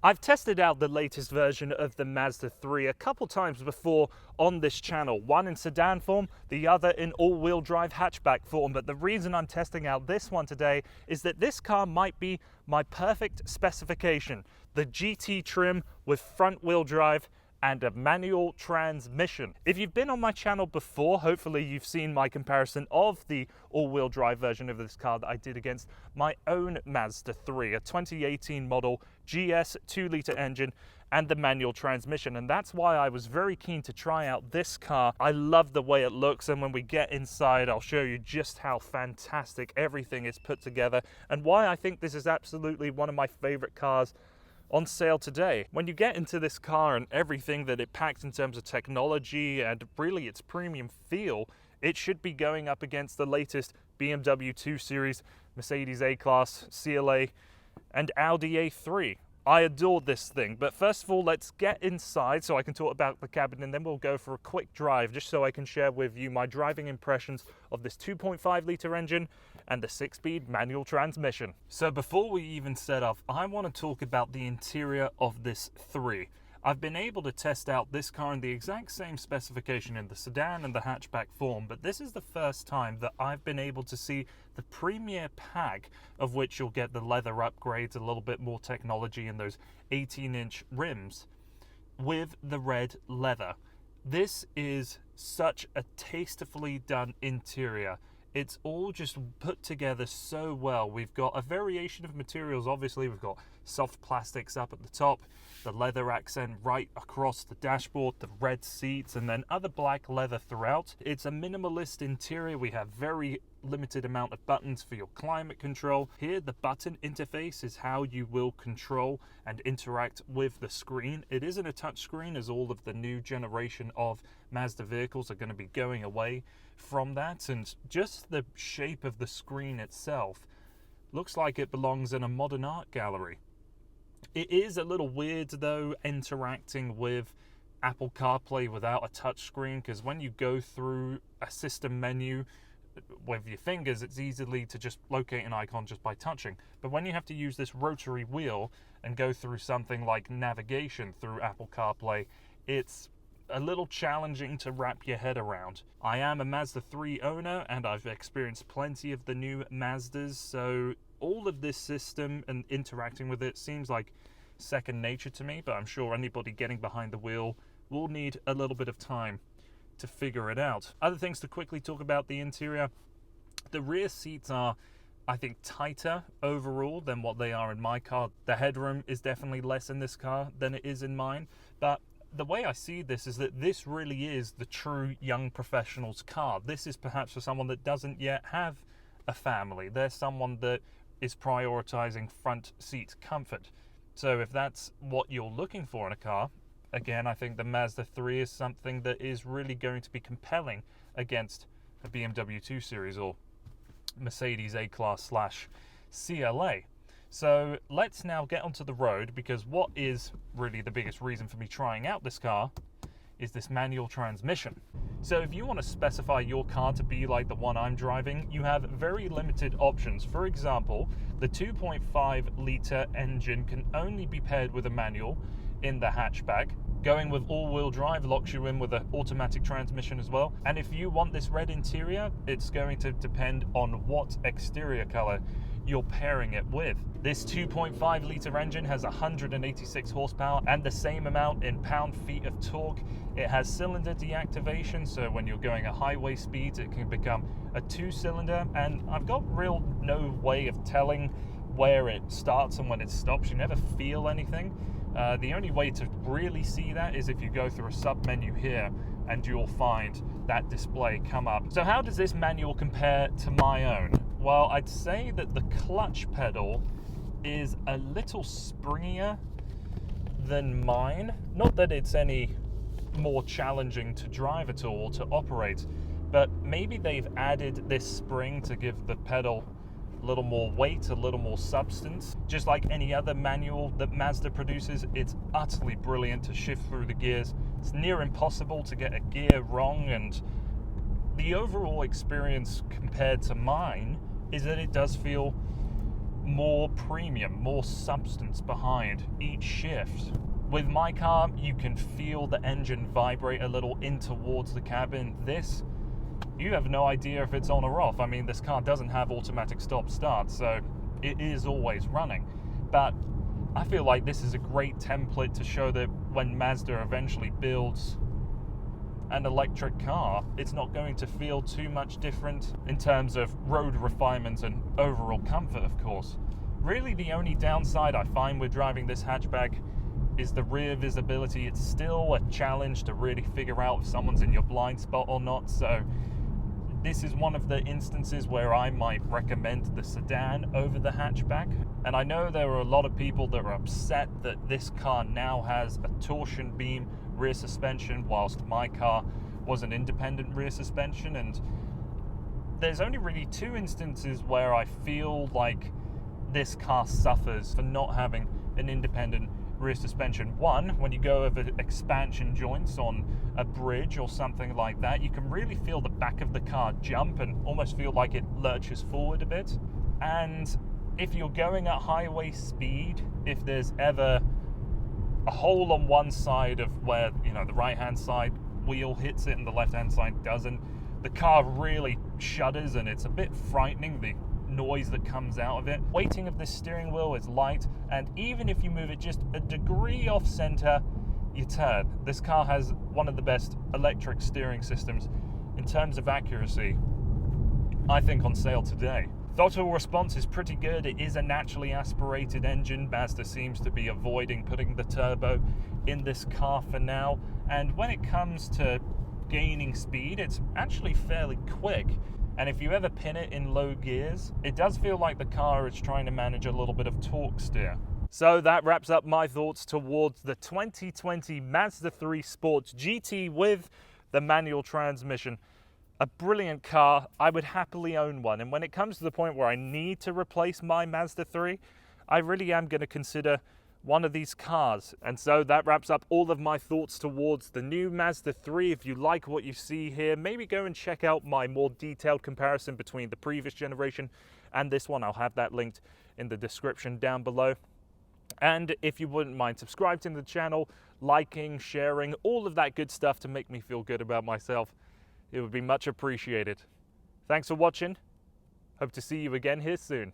I've tested out the latest version of the Mazda 3 a couple times before on this channel, one in sedan form, the other in all-wheel drive hatchback form, but the reason I'm testing out this one today is that this car might be my perfect specification. The GT trim with front-wheel drive and a manual transmission. If you've been on my channel before, hopefully you've seen my comparison of the all-wheel drive version of this car that I did against my own Mazda 3, a 2018 model GS 2-litre engine and the manual transmission, and that's why I was very keen to try out this car. I love the way it looks, and when we get inside I'll show you just how fantastic everything is put together and why I think this is absolutely one of my favorite cars on sale today. When you get into this car and everything that it packs in terms of technology and really its premium feel, it should be going up against the latest BMW 2 Series, Mercedes A-Class, CLA, and Audi A3. I adore this thing, but first of all, let's get inside so I can talk about the cabin, and then we'll go for a quick drive just so I can share with you my driving impressions of this 2.5-litre engine and the 6-speed manual transmission. So before we even set off, I want to talk about the interior of this 3. I've been able to test out this car in the exact same specification in the sedan and the hatchback form, but this is the first time that I've been able to see the Premier Pack, of which you'll get the leather upgrades, a little bit more technology, and those 18-inch rims with the red leather. This is such a tastefully done interior. It's all just put together so well. We've got a variation of materials. Obviously, we've got soft plastics up at the top, the leather accent right across the dashboard, the red seats, and then other black leather throughout. It's a minimalist interior. We have very limited amount of buttons for your climate control. Here, the button interface is how you will control and interact with the screen. It isn't a touch screen, as all of the new generation of Mazda vehicles are going to be going away from that, and just the shape of the screen itself looks like it belongs in a modern art gallery. It is a little weird though interacting with Apple CarPlay without a touch screen, because when you go through a system menu with your fingers, it's easily to just locate an icon just by touching. But when you have to use this rotary wheel and go through something like navigation through Apple CarPlay, it's a little challenging to wrap your head around. I am a Mazda 3 owner and I've experienced plenty of the new Mazdas, so all of this system and interacting with it seems like second nature to me, but I'm sure anybody getting behind the wheel will need a little bit of time to figure it out. Other things to quickly talk about the interior. The rear seats are, I think, tighter overall than what they are in my car. The headroom is definitely less in this car than it is in mine, but the way I see this is that this really is the true young professional's car. This is perhaps for someone that doesn't yet have a family. There's someone that is prioritizing front seat comfort. So if that's what you're looking for in a car, again, I think the Mazda 3 is something that is really going to be compelling against a BMW 2 Series or Mercedes A-Class / CLA. So let's now get onto the road, because what is really the biggest reason for me trying out this car is this manual transmission. So if you want to specify your car to be like the one I'm driving, you have very limited options. For example, the 2.5-litre engine can only be paired with a manual in the hatchback. Going with all-wheel drive locks you in with an automatic transmission as well. And if you want this red interior, it's going to depend on what exterior color you're pairing it with. This 2.5-litre engine has 186 horsepower and the same amount in pound-feet of torque. It has cylinder deactivation, so when you're going at highway speeds, it can become a 2-cylinder, and I've got no way of telling where it starts and when it stops. You never feel anything. The only way to really see that is if you go through a sub-menu here, and you'll find that display come up. So how does this manual compare to my own? Well, I'd say that the clutch pedal is a little springier than mine. Not that it's any more challenging to drive at all, to operate, but maybe they've added this spring to give the pedal a little more weight, a little more substance. Just like any other manual that Mazda produces, it's utterly brilliant to shift through the gears. It's near impossible to get a gear wrong, and the overall experience compared to mine is that it does feel more premium, more substance behind each shift. With my car, you can feel the engine vibrate a little in towards the cabin. This, you have no idea if it's on or off. I mean, this car doesn't have automatic stop-start, so it is always running. But I feel like this is a great template to show that when Mazda eventually builds an electric car, it's not going to feel too much different in terms of road refinement and overall comfort, of course. Really, the only downside I find with driving this hatchback is the rear visibility. It's still a challenge to really figure out if someone's in your blind spot or not, so this is one of the instances where I might recommend the sedan over the hatchback. And I know there are a lot of people that are upset that this car now has a torsion beam rear suspension, whilst my car was an independent rear suspension. And there's only really two instances where I feel like this car suffers for not having an independent rear suspension. One, when you go over expansion joints on a bridge or something like that, you can really feel the back of the car jump and almost feel like it lurches forward a bit. And if you're going at highway speed, if there's ever a hole on one side of where, you know, the right-hand side wheel hits it and the left-hand side doesn't, the car really shudders and it's a bit frightening, the noise that comes out of it. Weighting of this steering wheel is light, and even if you move it just a degree off center, you turn. This car has one of the best electric steering systems in terms of accuracy, I think, on sale today. Throttle response is pretty good. It is a naturally aspirated engine. Mazda seems to be avoiding putting the turbo in this car for now, and when it comes to gaining speed, it's actually fairly quick. And if you ever pin it in low gears, it does feel like the car is trying to manage a little bit of torque steer. So that wraps up my thoughts towards the 2020 Mazda 3 Sport GT with the manual transmission. A brilliant car. I would happily own one. And when it comes to the point where I need to replace my Mazda 3, I really am going to consider one of these cars. And so that wraps up all of my thoughts towards the new Mazda 3. If you like what you see here, maybe go and check out my more detailed comparison between the previous generation and this one. I'll have that linked in the description down below. And if you wouldn't mind subscribing to the channel, liking, sharing, all of that good stuff to make me feel good about myself, it would be much appreciated. Thanks for watching. Hope to see you again here soon.